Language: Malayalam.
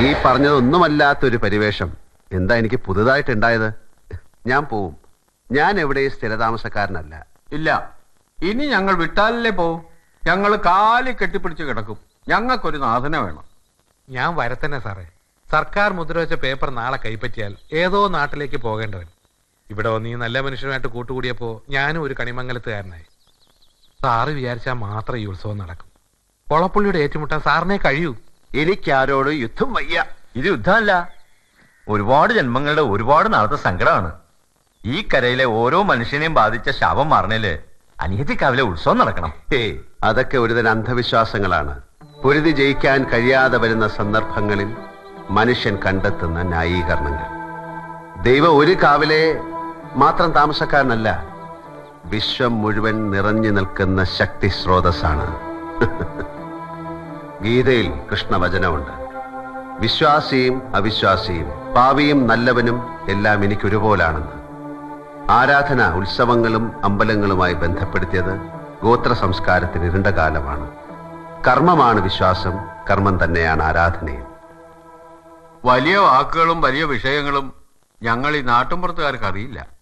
ഈ പറഞ്ഞതൊന്നുമല്ലാത്തൊരു പരിവേഷം എന്താ എനിക്ക് പുതുതായിട്ടുണ്ടായത്? ഞാൻ പോവും. ഞാൻ എവിടെ സ്ഥിരതാമസക്കാരനല്ല. ഇല്ല, ഇനി ഞങ്ങൾ വിട്ടാലല്ലേ പോവും. ഞങ്ങൾ കാലി കെട്ടിപ്പിടിച്ച് കിടക്കും. ഞങ്ങൾക്കൊരു നാഥന വേണം. ഞാൻ വരത്തന്നെ സാറേ. സർക്കാർ മുദ്ര വെച്ച പേപ്പർ നാളെ കൈപ്പറ്റിയാൽ ഏതോ നാട്ടിലേക്ക് പോകേണ്ടവൻ ഇവിടെ വന്ന് ഈ നല്ല മനുഷ്യനുമായിട്ട് കൂട്ടുകൂടിയപ്പോ ഞാനും ഒരു കണിമംഗലത്തുകാരനായി. സാറ് വിചാരിച്ചാൽ മാത്രം ഈ ഉത്സവം നടക്കും. കൊളപ്പുള്ളിയുടെ ഏറ്റുമുട്ടാൻ സാറിനെ കഴിയൂ. എനിക്കാരോട് യുദ്ധം വയ്യ. ഇത് യുദ്ധമല്ല, ഒരുപാട് ജന്മങ്ങളുടെ ഒരുപാട് നാളത്തെ സങ്കടമാണ്. ഈ കരയിലെ ഓരോ മനുഷ്യനെയും ബാധിച്ച ശാപം മാറണേല് അനിയത്തിക്കാവിലെ ഉത്സവം നടക്കണം. അതൊക്കെ ഒരുതരം അന്ധവിശ്വാസങ്ങളാണ്. പൊരുതി ജയിക്കാൻ കഴിയാതെ വരുന്ന സന്ദർഭങ്ങളിൽ മനുഷ്യൻ കണ്ടെത്തുന്ന ന്യായീകരണങ്ങൾ. ദൈവം ഒരു കാവിലെ മാത്രം താമസക്കാരനല്ല, വിശ്വം മുഴുവൻ നിറഞ്ഞു നിൽക്കുന്ന ശക്തി സ്രോതസ്സാണ്. ഗീതയിൽ കൃഷ്ണവചനമുണ്ട്, വിശ്വാസിയും അവിശ്വാസിയും പാപിയും നല്ലവനും എല്ലാം എനിക്കൊരുപോലാണെന്ന്. ആരാധന ഉത്സവങ്ങളും അമ്പലങ്ങളുമായി ബന്ധപ്പെടുത്തിയത് ഗോത്ര സംസ്കാരത്തിന് ഇരുണ്ട കാലമാണ്. കർമ്മമാണ് വിശ്വാസം, കർമ്മം തന്നെയാണ് ആരാധനയും. വലിയ വാക്കുകളും വലിയ വിഷയങ്ങളും ഞങ്ങൾ ഈ നാട്ടുമ്പുറത്തുകാർക്ക് അറിയില്ല.